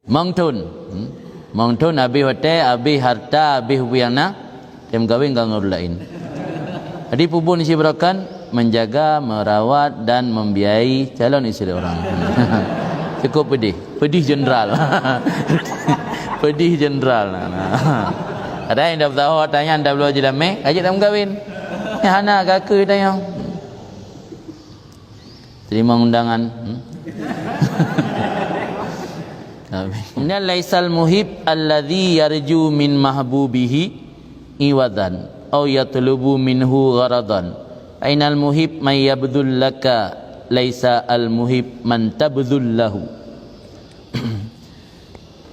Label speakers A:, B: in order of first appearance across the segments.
A: Mangtun. Mangtun habis hotel, habis harta, habis hubiana, dia kahwin dengan orang lain. Jadi pupun isi berakan menjaga, merawat dan membiayai calon isteri orang. Cukup pedih. Pedih jeneral. Pedih jeneral. Ada yang dah tahu tanya anda belum jadi lama, ajak tak kahwin. Ni hana kakak tanya. Terima undangan. Kemudian laisal muhib alladhi yarju min mahbubihi iwadan aw yatlubu minhu gharadan. Ainal muhib may yabdhul laka laisa al muhib man tabdhul lahu.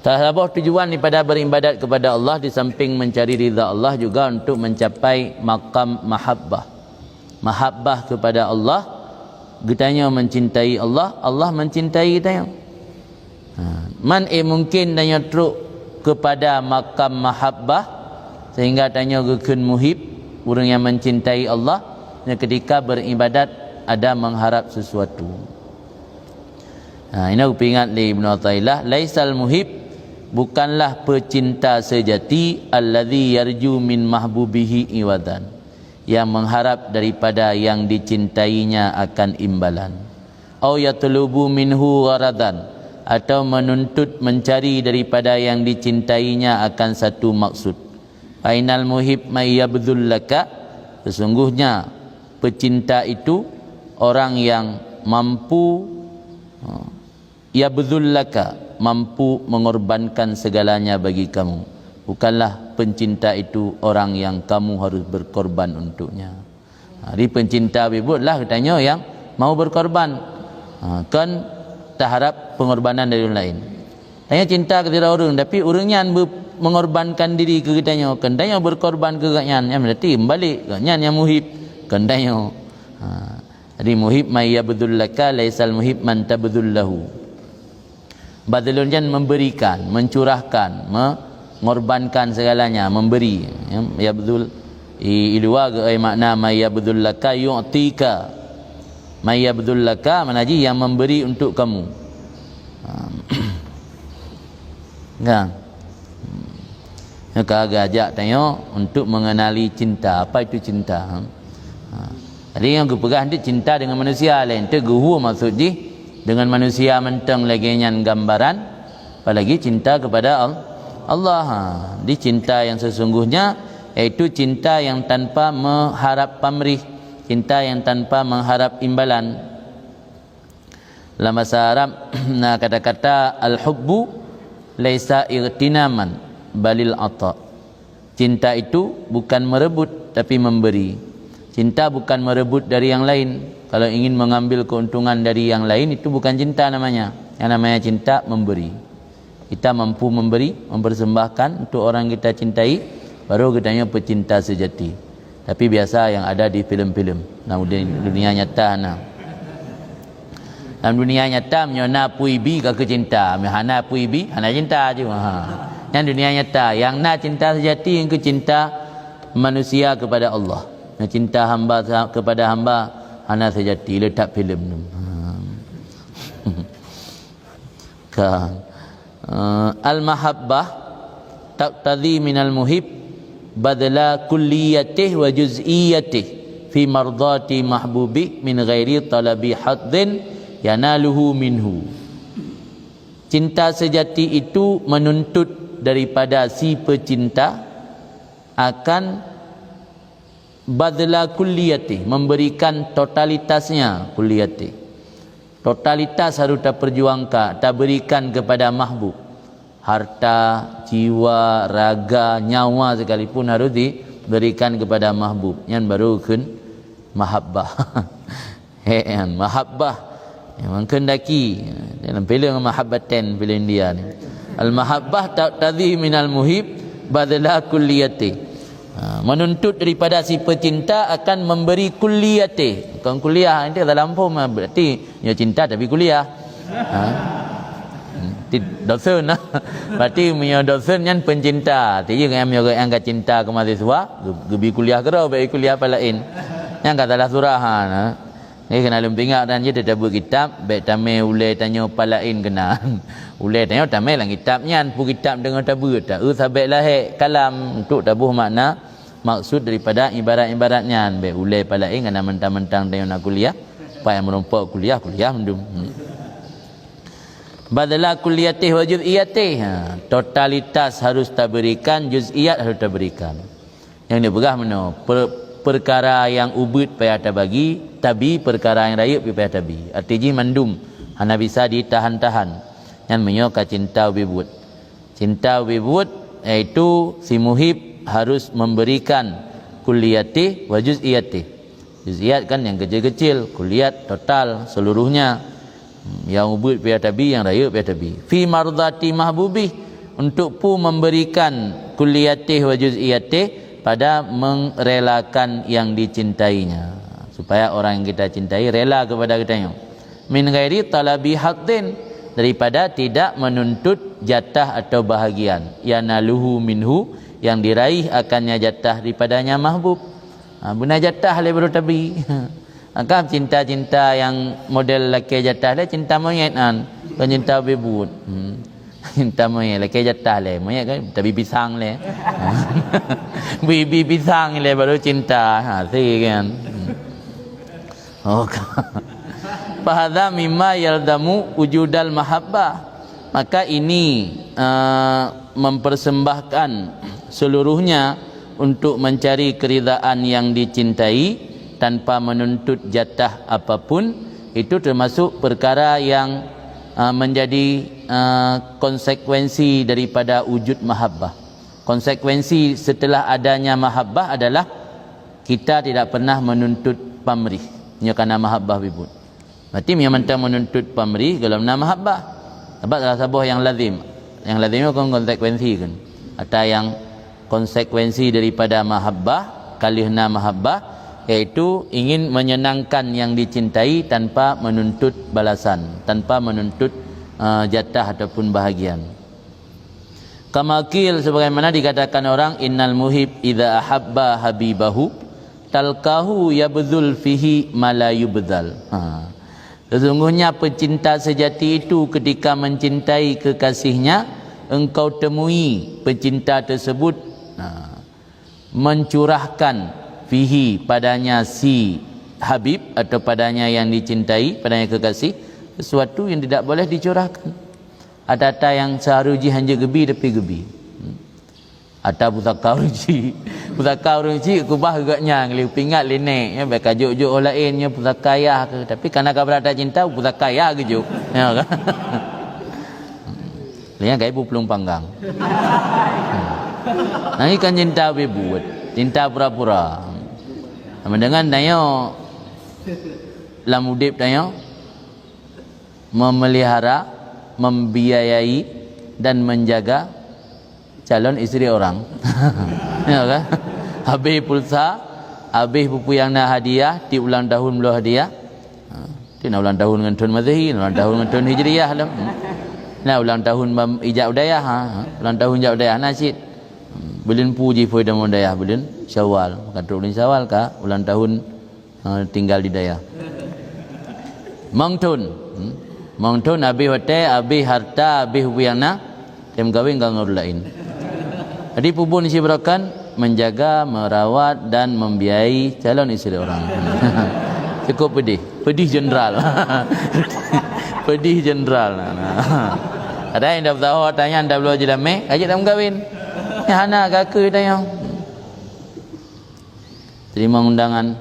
A: Tahap tujuan daripada beribadat kepada Allah di samping mencari ridha Allah juga untuk mencapai maqam mahabbah. Mahabbah kepada Allah, kitanya mencintai Allah, Allah mencintai kitanya. Man mungkin tanya truk kepada makam mahabbah sehingga tanya gekun muhib, orang yang mencintai Allah, dan ketika beribadat ada mengharap sesuatu. Ini aku ingat li Ibn Athaillah, laisal muhib, bukanlah pecinta sejati alladhi yarju min mahbubihi iwadan, yang mengharap daripada yang dicintainya akan imbalan. Au yatlubu minhu gharadan, atau menuntut mencari daripada yang dicintainya akan satu maksud. Ainal muhib may yabdhul laka, sesungguhnya pecinta itu orang yang mampu yabdhul laka, mampu mengorbankan segalanya bagi kamu. Bukanlah pencinta itu orang yang kamu harus berkorban untuknya. Hari pencinta bebutlah katanya yang mau berkorban. Kan tak harap pengorbanan dari orang lain. Tanya cinta kepada orang, tapi orangnya mengorbankan diri ke kitanya, kendanya berkorban ke katnya, yang berarti balik katnya yang muhib kendanya. Jadi muhib may yabdhul laka laisal muhib man tabdhul lahu. Badalun jan memberikan, mencurahkan, mengorbankan segalanya, memberi. Yabdhul ilwa ke makna may yabdhul laka yu'tika. May yabdhul laka manaji yang memberi untuk kamu. Kan? Maka ajak tanya untuk mengenali cinta. Apa itu cinta? Jadi yang aku pegang itu cinta dengan manusia lain. Itu guhu maksud di dengan manusia mentang lagi nyan gambaran, apalagi cinta kepada Allah. Di cinta yang sesungguhnya iaitu cinta yang tanpa mengharap pamrih, cinta yang tanpa mengharap imbalan. Dalam bahasa Arab, kata-kata al-hubbu laisa irtinaman balil ata. Cinta itu bukan merebut tapi memberi. Cinta bukan merebut dari yang lain. Kalau ingin mengambil keuntungan dari yang lain, itu bukan cinta namanya. Yang namanya cinta memberi. Kita mampu memberi, mempersembahkan untuk orang kita cintai, baru katanya pecinta sejati. Tapi biasa yang ada di filem-filem. Nah, dunia nyata nah. Dalam dunia nyata menyona puibi ke cinta, hana puibi, hana cinta je. Yang dunia nyata, yang nak cinta sejati, yang ke cinta manusia kepada Allah. Yang cinta hamba kepada hamba, hana sejati, letak filem tu. Al-mahabbah taqtadhi minal muhib badala kulliyatih wa juz'iyatih fi mardati mahbubi min ghairi talabi haddin yanaluhu minhu. Cinta sejati itu menuntut daripada si pecinta akan badla kulliyati, memberikan totalitasnya. Kulliyati, totalitas harus tak perjuangkan, tak berikan kepada mahbub. Harta, jiwa, raga, nyawa sekalipun harus diberikan kepada mahbub. Yang baru kun mahabbah. Mahabbah yang kendaki dalam filem mahabbatan filem India ni. Al-mahabbah taqtadhi minal muhib badla kulliyati. Menuntut daripada si pecinta akan memberi kulliyati. Bukan kuliah, nanti dalam pun berarti ya cinta tapi kuliah. Dosen lah. Berarti punya dosen yang pencinta. Tiga yang angkat cinta ke mahasiswa, gebi kuliah kerau, baik kuliah apa lain. Yang katalah surah. kena lumpingak dan je dia buat kitab baik tamai ulai tanya palain kena ulai tanya tamai lang kitabnya pu kitab dengan tabu tak sabek lahir kalam untuk tabuh makna maksud daripada ibarat-ibaratnya baik ulai palain kena mentang-mentang tanya nak kuliah apa yang merompak kuliah mendum badala kulliyatih wa juz'iyatih totalitas harus tak berikan, juz'iyat harus tak berikan. Yang dia berah mana perkara yang ubud payah tak bagi, tabi perkara yang rayup payah tabi. Artinya mandum hana bisa ditahan-tahan. Yang menyoka cinta wibud. Cinta wibud iaitu si muhib harus memberikan kulliyatih wa juz'iyatih. Juz'iyat kan yang kecil-kecil, kulliyat total seluruhnya. Yang ubud payah tabi, yang rayup payah tabi. Fi mardati mahbubih, untuk pu memberikan kulliyatih wa juz'iyatih pada merelakan yang dicintainya, supaya orang yang kita cintai rela kepada kita. Min ghairi talabi haqqin, daripada tidak menuntut jatah atau bahagian. Yanaluhu minhu, yang diraih akannya jatah daripadanya mahbub. Guna jatah le baru tabi. Maka cinta-cinta yang model laki jatah le cinta monyet kan, bukan cinta bebut. Cinta monyet laki jatah le, monyet kan tapi pisang le. Bibi pisang le baru cinta. Si kan. Oh. Fahadha mimma yaldamu wujudal mahabbah. Maka ini mempersembahkan seluruhnya untuk mencari keridaan yang dicintai tanpa menuntut jatah apapun. Itu termasuk perkara yang menjadi konsekuensi daripada wujud mahabbah. Konsekuensi setelah adanya mahabbah adalah kita tidak pernah menuntut pamrih. Ini kerana mahabbah wibud. Berarti yang mentang menuntut pamrih kalau nak mahabbah. Sebab salah sebuah yang lazim. Yang lazim itu konsekuensi kan. Atau yang konsekuensi daripada mahabbah, kalihna mahabbah, iaitu ingin menyenangkan yang dicintai tanpa menuntut balasan, tanpa menuntut jatah ataupun bahagian. Kamakil, sebagaimana dikatakan orang, innal muhib idza ahabba habibahu talqahu yabdzul fihi ma la yubdzal. Sesungguhnya pecinta sejati itu ketika mencintai kekasihnya, engkau temui pecinta tersebut mencurahkan fihi padanya si habib atau padanya yang dicintai, padanya kekasih, sesuatu yang tidak boleh dicurahkan. Ada yang seharuji hanya gebi tapi gebi. Ada pusaka uruji kubah agaknya ngeli pingat lenek ya baik juk-juk orang lainnya pusaka ayah ke, tapi karena kau berada cinta pusaka ayah ke juk. Ya kan. Lihat gaya pelung panggang. Nanti kan cinta berbuat, cinta pura-pura. Dengan dayo lamudip dayo memelihara, membiayai dan menjaga calon isteri orang. Ya kan? Habis pulsa, habis pupu yang nak hadiah, di ulang tahun belum hadiah. Ti nak ulang tahun dengan Tun Mazhi, ulang tahun dengan Tun Hijriyah dah. Nah ulang tahun ijab udayah, ulang tahun ijab udayah nasid. Belin puji foi dan daya belin Syawal, kata bulan Syawal ka ulang tahun tinggal di daya. Mangtun habis hotel, habis harta, habis hubuyana, tem gawin nganggur lain. Jadi pupun isi berakan menjaga, merawat dan membiayai calon isteri orang. Cukup pedih jeneral. Pedih jeneral. Ada yang dah tahu tanya anda belum jadi me, ajak tak mengkawin. Ya anak kakak tanya. Terima undangan.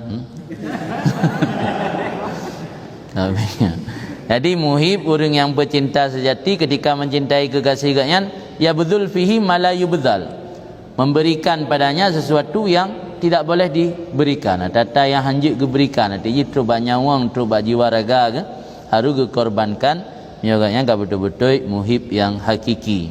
A: Jadi muhib, orang yang bercinta sejati ketika mencintai kekasihnya, ya betul fihi mala yubdzal, memberikan padanya sesuatu yang tidak boleh diberikan. Tata yang hanjut diberikan. Artinya terubah nyawang, terubah jiwa raga ke, harus dikorbankan. Nyoganya enggak betul-betul muhib yang hakiki.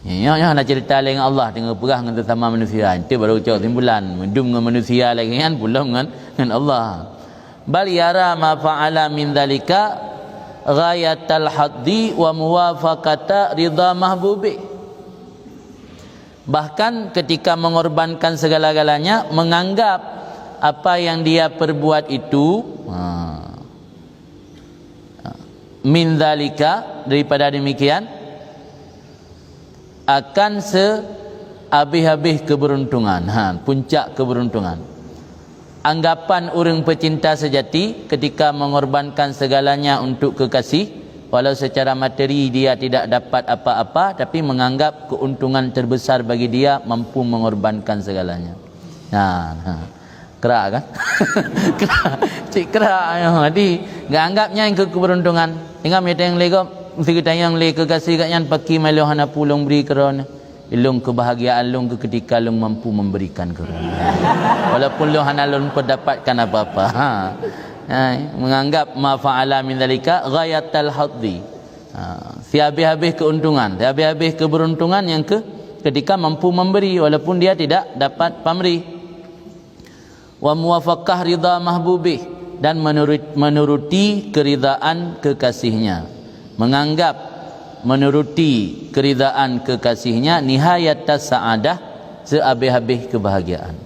A: Ya, nak cerita dengan Allah dengan perah dengan sesama manusia. Itu baru ucap timbulan. Mendum dengan manusia lagi kan, belum dengan Allah. Bal yara ma fa'ala min dzalika ghayatal haddi wa muwafaqata ridha mahbubi. Bahkan ketika mengorbankan segala-galanya, menganggap apa yang dia perbuat itu min zalika, daripada demikian, akan sehabis-habis keberuntungan, puncak keberuntungan. Anggapan orang pecinta sejati ketika mengorbankan segalanya untuk kekasih, walau secara materi dia tidak dapat apa-apa, tapi menganggap keuntungan terbesar bagi dia mampu mengorbankan segalanya. Kerak kan? Kerak. Jadi enggak anggapnya yang keberuntungan. Ingat meta yang lego mesti kita yang le kekasih katnya pakai malu hana pulung beri kerana ilung kebahagiaan lung ketika lung mampu memberikan kerana. Walaupun lung hana lung mendapatkan apa-apa. Menganggap ma fa'ala min dzalika ghayatal haddi. Habis-habis keuntungan, habis-habis keberuntungan yang ketika mampu memberi walaupun dia tidak dapat pemberi. Wa muwafaqah ridha mahbubih, dan menuruti keridaan kekasihnya, menganggap menuruti keridaan kekasihnya nihayatas sa'adah, sehabis-habis kebahagiaan.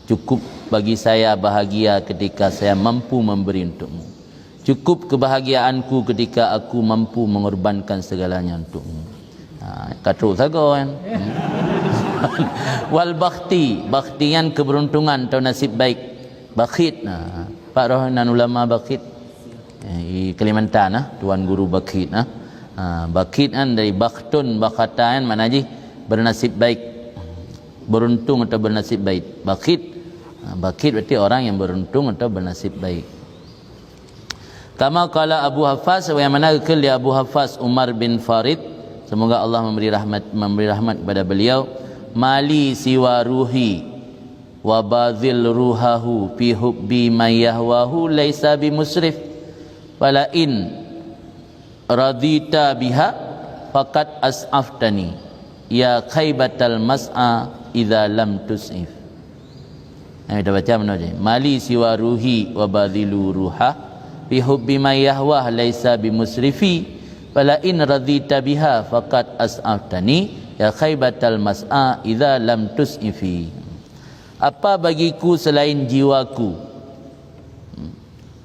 A: Cukup bagi saya bahagia ketika saya mampu memberi untukmu. Cukup kebahagiaanku ketika aku mampu mengorbankan segalanya untukmu. Katruk sago kan. Wal bakhtian keberuntungan atau nasib baik. Bakhit, Pak Rohanan ulama Bakhit, Kalimantan, Tuan Guru Bakhit. Bakhit kan dari bakhtun, bakhatan, mana ji bernasib baik, beruntung atau bernasib baik. Bakhit berarti orang yang beruntung atau bernasib baik. Kama qala Abu Hafaz, yang mana kali Abu Hafaz Umar bin Farid, semoga Allah memberi rahmat kepada beliau, mali siwa ruhi wa bazil ruhahu fi hubbi may yahwahu laisa bimusrif wala in radita biha faqad as'aftani ya khaybatal mas'a idza lam tus'if. Kita baca mana je? Mali siwa ruhi wa bazilu ruha fi hubbi may yahwah laisa bimusrifi wala in radita biha faqad as'aftani ya khaybatal mas'a idza lam tus'ifi. Apa bagiku selain jiwaku?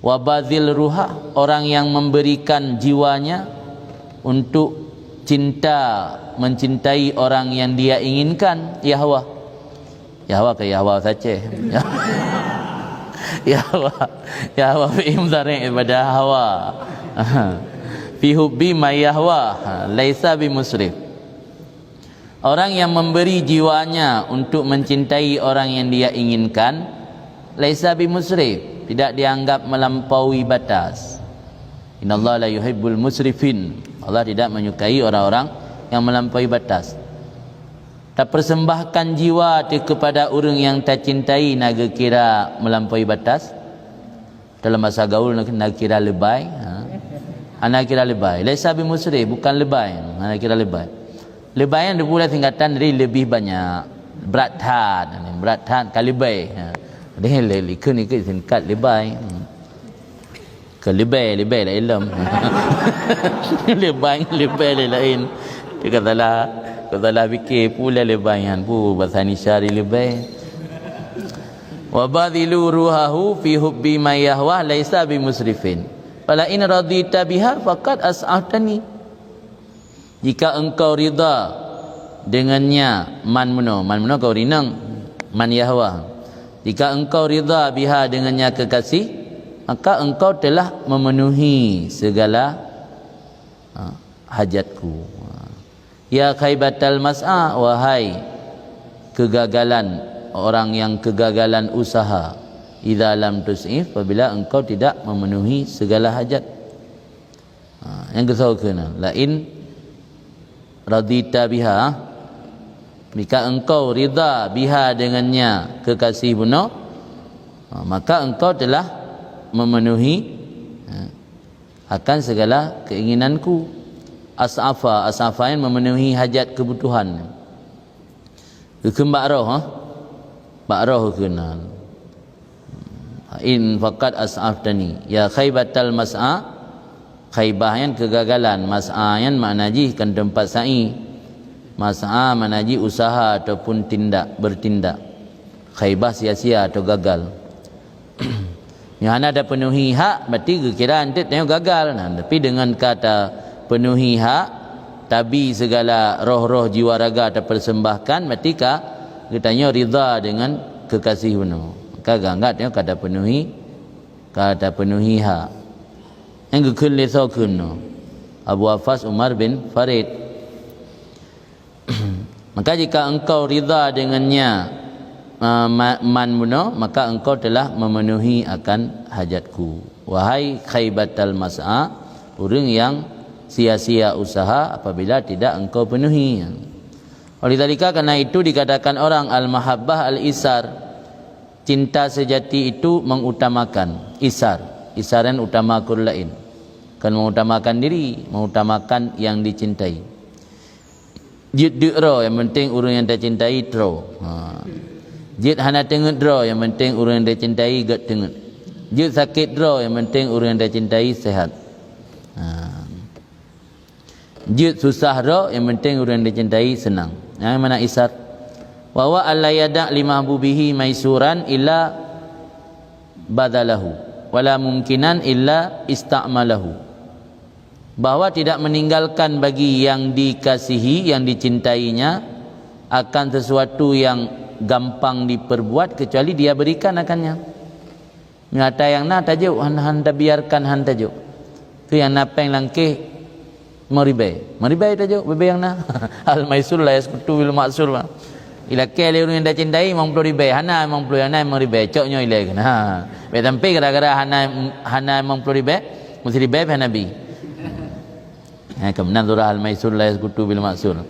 A: Wabazil ruha, orang yang memberikan jiwanya untuk mencintai orang yang dia inginkan. Yahwa ke Yahwa saja. Yahwa fi imdari ibadah hawa. Fi hubbi ma yahwa laisa bimusrif. Orang yang memberi jiwanya untuk mencintai orang yang dia inginkan, laisa bimusrif, tidak dianggap melampaui batas. Innallaha la yuhibbul musrifin. Allah tidak menyukai orang-orang yang melampaui batas. Tak persembahkan jiwa kepada orang yang tak cintai, naga kira melampaui batas. Dalam bahasa gaul nak kira lebay. Anak kira lebay. Laisa bimusrif, bukan lebay. Anak kira lebay. Lebayan dia pula tingkatan dari lebih banyak. Berat hat kalibay. Dia likan ni ke tingkat lebay. Ke lebay lah ilm. Lebay lain. Dia katalah fikir pula lebayan pu bahasa nisyari lebay. Wa badhilu ruhahu fi hubbi may yahwa laisa bimusrifin. Fala in radita biha faqad as'aftani. Jika engkau rida dengannya, man muno kau rinang, man yahwa. Jika engkau rida biha dengannya kekasih, maka engkau telah memenuhi segala hajatku. Ya khaybatal mas'a, wahai kegagalan orang yang kegagalan usaha, idza lam tus'if, apabila engkau tidak memenuhi segala hajat. Yang kesaukeuna, lain radita biha, jika engkau rida biha dengannya kekasih bunuh, maka engkau telah memenuhi akan segala keinginanku. As'afa yang memenuhi hajat kebutuhan. Kembak roh, bakroh kena. In faqad as'aftani ya khaybatal mas'a. Khaybah yang kegagalan, mas'a yang maknaji kan tempat sa'i. Mas'a maknaji usaha ataupun bertindak. khaybah sia-sia atau gagal. Yang ada penuhi hak berarti kira nanti tengok gagal. Nah, tapi dengan kata penuhi hak, tabi segala roh-roh jiwa raga terpersembahkan, berarti katanya ridha dengan kekasih penuh. Maka ganggat tengok kata penuhi hak. Yang kulli thaqun Abu Hafaz Umar bin Farid. Maka jika engkau ridha dengannya man muno, maka engkau telah memenuhi akan hajatku. Wahai khaybatal mas'a, orang yang sia-sia usaha apabila tidak engkau penuhi. Oleh tadika, karena itu dikatakan orang al-mahabbah al-isar, cinta sejati itu mengutamakan isaran utama kur lain, kan mengutamakan diri, mengutamakan yang dicintai. Jid dro, yang penting orang yang dicintai tro. Jid hana tengut draw, yang penting orang yang dia cintai get tengut. Jid sakit draw, yang penting orang yang dia cintai sehat. Jid susah draw, yang penting orang yang dia cintai senang. Yang mana isar? Wa wa alla yada' limahbubihi maisuran illa badalahu wala mumkinan illa ista'malahu. Bahwa tidak meninggalkan bagi yang dikasihi, yang dicintainya akan sesuatu yang gampang diperbuat kecuali dia berikan akannya. Ngata yang na tajuk han biarkan han tajuk. Tu yang napeng langkih maribai tajuk bebe yang na. Al maisul la yaskutu bil ma'sul. Ila kele orang yang dah cintai mang puluh ribai, hana mang puluh yang na maribai coknya ilai kan. Ha. Be tampi gara-gara hana mang puluh ribai, mesti ribai pa nabi. Kemudian surah al maisul la yaskutu bil ma'sul.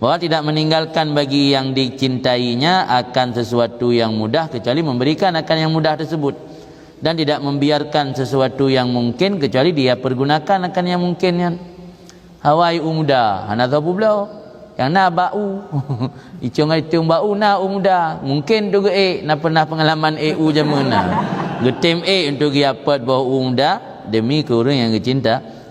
A: Bahwa tidak meninggalkan bagi yang dicintainya akan sesuatu yang mudah kecuali memberikan akan yang mudah tersebut, dan tidak membiarkan sesuatu yang mungkin kecuali dia pergunakan akan yang mungkin. Hawai muda hana tahu pula yang na bau icung bau na muda mungkin tu na pernah pengalaman jamana getem untuk dia dapat bau muda demi ke orang yang dicintai.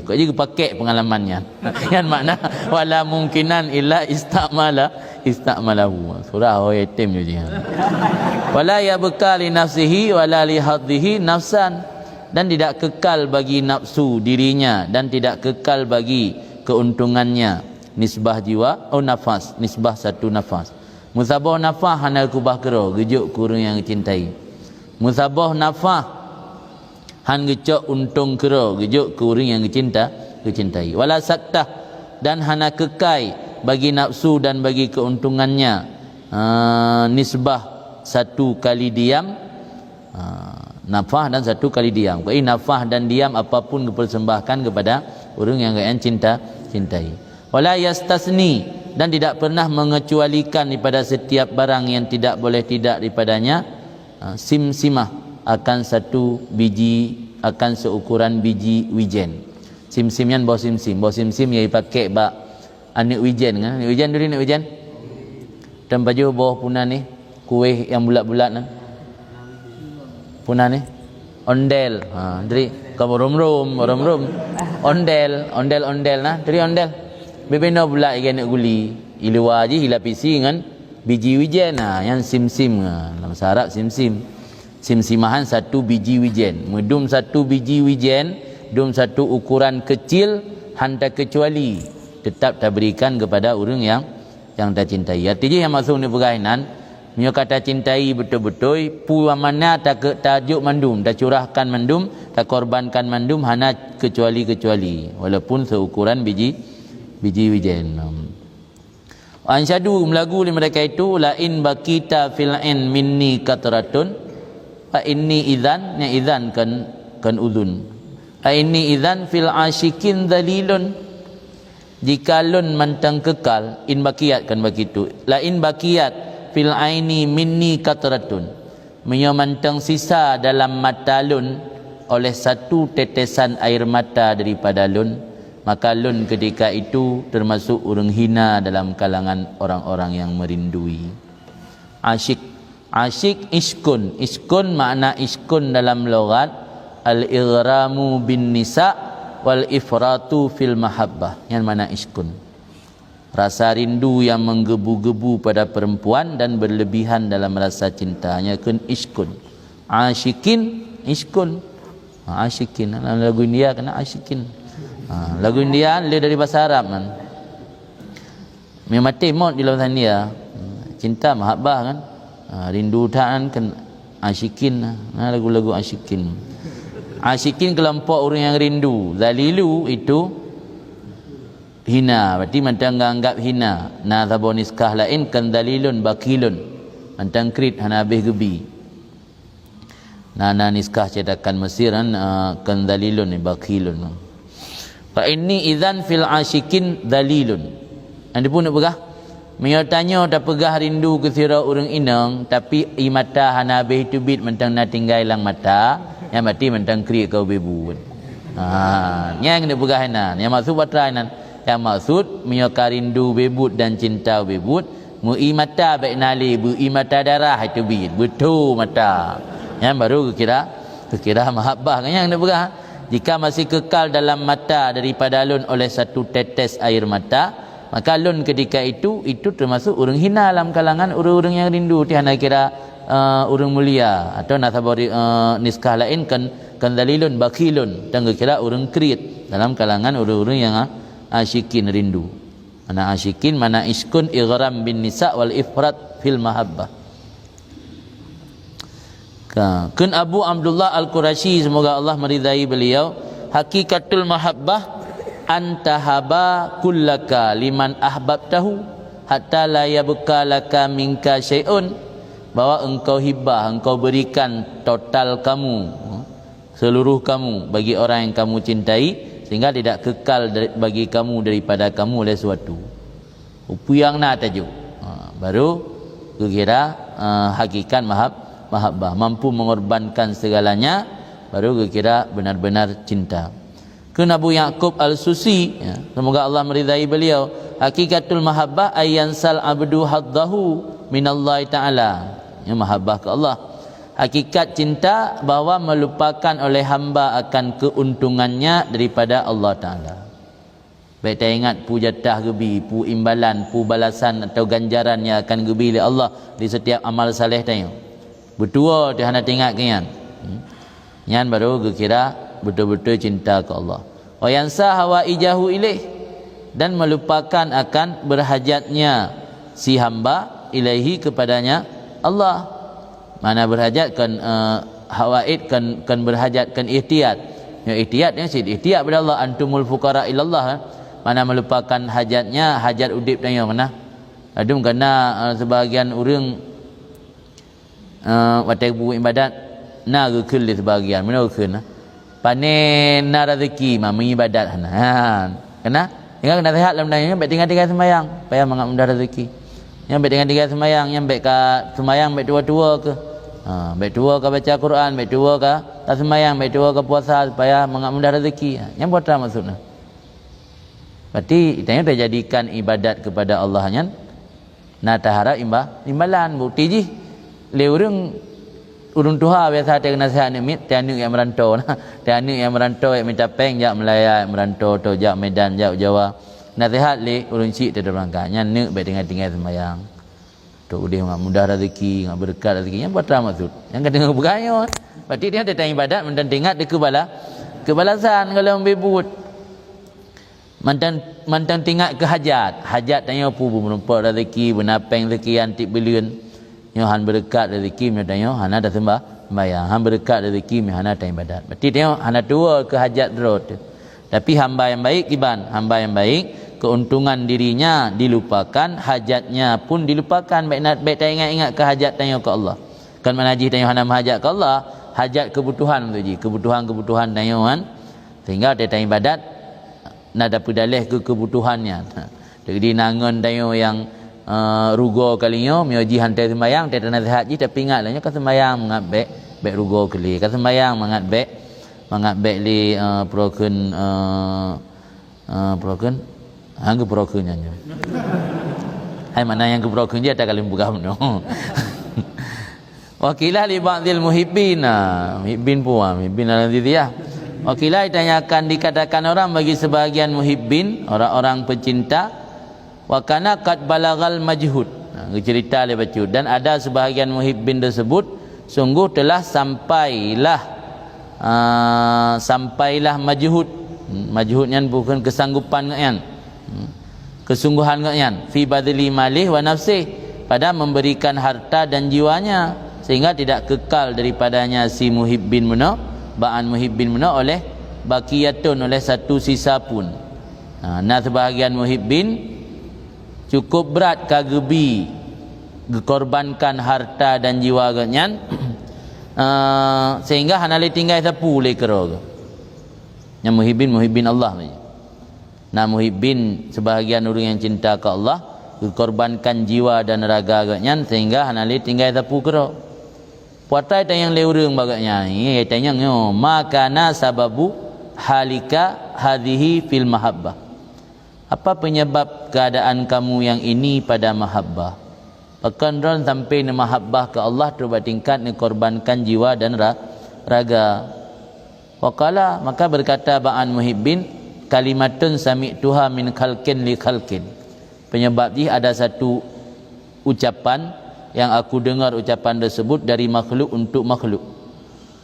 A: Kok juga pakai pengalamannya. Yang makna wala mungkinan illa ista'malahu. Surah Yatim je. Wala yabqa li nafsihi wala li hadhihi nafsan, dan tidak kekal bagi nafsu dirinya dan tidak kekal bagi keuntungannya nisbah jiwa nafas, nisbah satu nafas. Musabah nafah hana kubah kero gejuk kurang yang cintai. Musabah nafah han gecok untung kero gejuk ke orang yang dicintai. Wala saktah, dan hana kekai bagi nafsu dan bagi keuntungannya nisbah satu kali diam, nafah dan satu kali diam. Jadi nafah dan diam apapun dipersembahkan kepada orang yang cintai. Wala yastasni, dan tidak pernah mengecualikan daripada setiap barang yang tidak boleh tidak daripadanya simsimah, akan satu biji, akan seukuran biji wijen. Sim-simnya bau sim-sim yang dipakai bak anik wijen kan. Anik wijen dulu, anik wijen dan baju bawah punah ni kuih yang bulat-bulat kan punah ni ondel. Dari kamu rum ondel nah dari ondel bebeno bulat ikan nak guli iluwa je hilapisi dengan biji wijen. Yang sim-sim dalam bahasa Arab simsimahan satu biji wijen. Medum satu biji wijen, dum satu ukuran kecil, hanta kecuali tetap tak berikan kepada orang yang tak cintai. Artinya yang masuk ni perkainan, nyo kata cintai betul-betul, puamana tak tajuk mandum, tak curahkan mandum, tak korbankan mandum, hana kecuali walaupun seukuran biji wijen. Ansyadu melagu mereka itu, la in bakita fil in minni katratun fa inni idzan, ya idzan kan udhun. Fa inni idzan fil asyikin dalilun, jika lun mantang kekal, in bakiyat kan begitu. La in bakiyat fil aini minni katratun, menyamantang sisa dalam mata lun oleh satu tetesan air mata daripada lun, maka lun ketika itu termasuk orang hina dalam kalangan orang-orang yang merindui. Asyik iskun makna iskun dalam logat al-ighramu bin nisa wal ifratu fil mahabbah. Yang mana iskun? rasa rindu yang menggebu-gebu pada perempuan dan berlebihan dalam rasa cintanya. Kun iskun, asyikin, iskun, asyikin. Lagu India kena asyikin. Lagu India dia dari bahasa Arab kan. Memang temot di lautan dia. Cinta mahabbah kan. Rindu taan kan asyikin. Lagu-lagu asyikin. Asyikin kelompok orang yang rindu. Zalilu itu hina, berarti mantang anggap hina. Na thaboniskah lain kan dalilun bakilun. Mantang krit hana habis gebi. Nana niskah cetakan Mesir kan dalilun bakilun. Fa inni idzan fil asyikin dalilun. Anda pun nak pegah? Mio tanya tak pegah rindu ke sira urang inang tapi imata hana habis tu bit mantang na tinggal lang mata. Yang berarti mantang krit kau bebu. Yang nak pegah nan. Yang maksud batrai nan. Yang maksud menyokar rindu bebut dan cinta bebut mu'i mata baik nali bu'i mata darah itu bid betul mata yang baru kira mahabbah kan yang nak berah. Jika masih kekal dalam mata daripada alun oleh satu tetes air mata, maka alun ketika itu termasuk orang hina dalam kalangan orang-orang yang rindu tiada kira orang mulia atau nasabari niskah lain kan dalilun bakilun dan kira orang krit dalam kalangan orang-orang yang asyikin rindu. Mana asyikin, mana iskun ighram bin nisa wal ifrat fil mahabbah. Kun Abu Abdullah Al-Qurashi, semoga Allah meridai beliau, hakikatul mahabbah antahaba kullaka liman ahbabtahu hatta la yabqa laka minka syai'un, bahwa engkau hibah, engkau berikan total kamu, seluruh kamu bagi orang yang kamu cintai, sehingga tidak kekal bagi kamu daripada kamu oleh suatu. Upuyang na tajuk. Baru kira hakikat mahabbah, mampu mengorbankan segalanya, baru kira benar-benar cinta. Kun Abu Yaqub Al-Susi, semoga Allah meridai beliau, hakikatul mahabbah ayyansal abdu haddahu minallahi ta'ala. Ya, mahabbah ke Allah. Hakikat cinta bahawa melupakan oleh hamba akan keuntungannya daripada Allah Ta'ala. Baik tak ingat pu jatah gebi, pu imbalan, pu balasan atau ganjaran yang akan gebi oleh Allah di setiap amal saleh tanya. Betul dia hendak ingat kian. Yan baru kira betul-betul cinta ke Allah. Wa yansa hawaijahu ilaih, dan melupakan akan berhajatnya si hamba ilaihi kepadanya Allah. Mana berhajat kan hawaid kan berhajat kan ihtiyat. Ya ihtiyat ni sid ihtiyat pada Allah, antumul fuqara ilallah. Mana melupakan hajatnya, hajat udip tanya mana. Adum kena sebahagian orang watai buat ibadat na gekul di sebahagian mana gekul panen na rezeki mah mengibadat kena kena sehat dalam dunia baik tinggal sembahyang supaya mengat mudah rezeki. Yang baik tinggal sembahyang, yang baik ka sembahyang baik tua-tua ke baik tua ke baca Quran, baik tua ke tak sembahyang, baik tua ke puasa supaya mengat mudah rezeki. Yang buat apa maksudnya? Berarti kita jadikan ibadat kepada Allah nya na tahara imbalan bukti ji le urang tuha biasa tak nasihat ni mit tianu yang merantau nah tianu yang merantau yang minta peng jak Melaya merantau tu jak Medan jak Jawa nasihat le urang cik tu berangkat nya neuk baik tinggal sembahyang tu dia ngak mudah rezeki ngak berkat rezeki yang apa maksud yang kena bergaya berarti dia ada ibadat mendan ingat dia kebalasan kalau membebut mantan tingkat ke hajat tanya apa berempat rezeki benapeng rezeki antik bilion yang han berdekat rezeki mi tanya hana dah sembahyang, han berdekat rezeki mi hana tak ibadat. Berarti tengok hana tua ke hajat terus. Tapi hamba yang baik iban, hamba yang baik keuntungan dirinya dilupakan, hajatnya pun dilupakan. Baik tak ingat ke hajat tanya ke Allah. Kan mana haji tanya hana hajat ke Allah, hajat kebutuhan tu ji, kebutuhan tanya kan. Sehingga dia tanya ibadat nak dapat dalih ke kebutuhannya. Jadi nangon tanya yang rugo kalinya mioji hantai sembayang tak ada nasihat ji tapi ingatlah nya ka sembayang mengat baik rugo kali ka sembayang mengat baik li proken hang proken nya hai mana yang ke proken dia tak kali buka no wakilah li ba'dil muhibbin muhibbin nanti dia wakilah ditanyakan dikatakan orang bagi sebahagian muhibbin orang-orang pecinta wa kana qad balagal majhud. Cerita dia baca, dan ada sebahagian muhibbin tersebut sungguh telah sampailah majhud. Majhudnya bukan kesanggupan ngyan, kesungguhan ngyan, fi badli malih wa nafsih, pada memberikan harta dan jiwanya, sehingga tidak kekal daripadanya si muhibbin muna, ba'an muhibbin muna oleh baqiyatun, oleh satu sisa pun. Nah sebahagian muhibbin cukup berat kagebi dikorbankan harta dan jiwa ganyan, sehingga hanali tinggal sapu le kero. Yang muhibbin Allah. Nah muhibbin sebahagian orang yang cinta ke Allah dikorbankan jiwa dan raga ganyan, sehingga hanali tinggal sapu kero. Puatai tayang leurung bagaknya ni tayang nyo makana sababu halika hadhihi fil mahabbah. Apa penyebab keadaan kamu yang ini pada mahabbah? Pakandron sampai ni mahabbah ke Allah terbuat tingkat ni korbankan jiwa dan raga. Waqala, maka berkata ba'an muhibbin, kalimatun sami'tuha min khalqin li khalqin. Penyebab ni ada satu ucapan yang aku dengar ucapan tersebut dari makhluk untuk makhluk.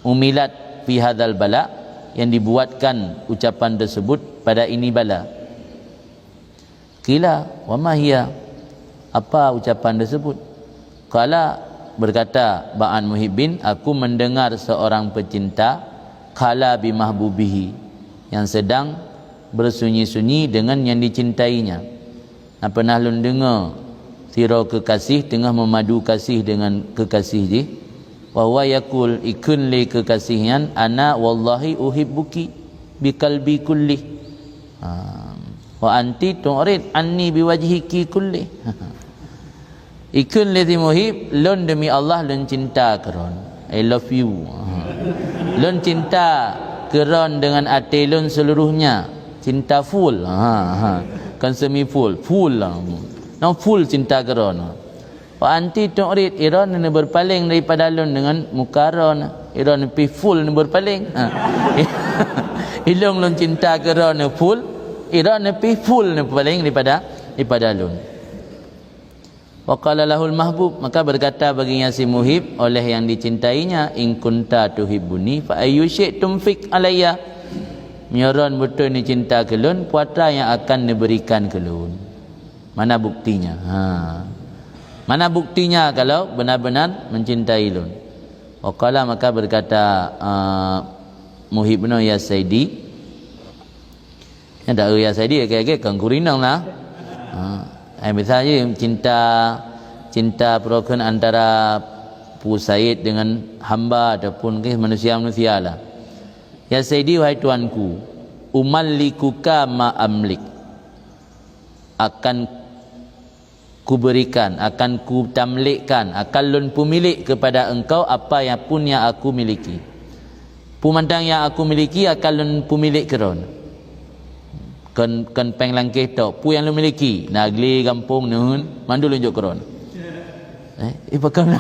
A: Umilat fi hadzal bala, yang dibuatkan ucapan tersebut pada ini bala. Kila wa ma hiya, apa ucapan tersebut? Kala, berkata ba'an muhibbin, aku mendengar seorang pecinta khala bi mahbubihi, yang sedang bersunyi-sunyi dengan yang dicintainya. Nah, pernah lun dengar sira kekasih tengah memadu kasih dengan kekasih dia, wa huwa yaqul ikun li kekasihyan ana wallahi uhibbuki bi qalbi kulli wa anti tu'rid anni biwajhiki kulli. Ikun li muhib, lun demi Allah lun cinta keron, I love you. Lun cinta keron dengan hati lun seluruhnya, cinta full. Kan semi full lah. No full cinta keron. Wa anti tu'rid, iron ni berpaling daripada lun dengan muka ron. Iron ni full ni berpaling. Ilung lun cinta keron ni full, iron ni full ni berpaling daripada lun. Wa qala lahul mahbub, maka berkata baginya si muhib oleh yang dicintainya, in kunta tuhibbuni fa ayyu syi'tum fik alayya. Nyoron betul ni cinta ke lun, puatra yang akan diberikan ke lun. Mana buktinya? Mana buktinya kalau benar-benar mencintai lun? Wa qala, maka berkata muhib no ya saidi. Ada ya saidi kayak kang kurinang lah. Misalnya cinta perokon antara Pusaid dengan hamba ataupun manusia-manusia lah. Ya Sayyidi, wahai tuanku, umallikuka ma amlik, akan kuberikan, akan kutamlikkan, akan lun pumilik kepada engkau apa yang pun yang aku miliki. Pumandang yang aku miliki akan lun pumilik keron. Kan peng langkih tok pu yang lu miliki nagli kampung nuhun mandu lunjuk keron pakam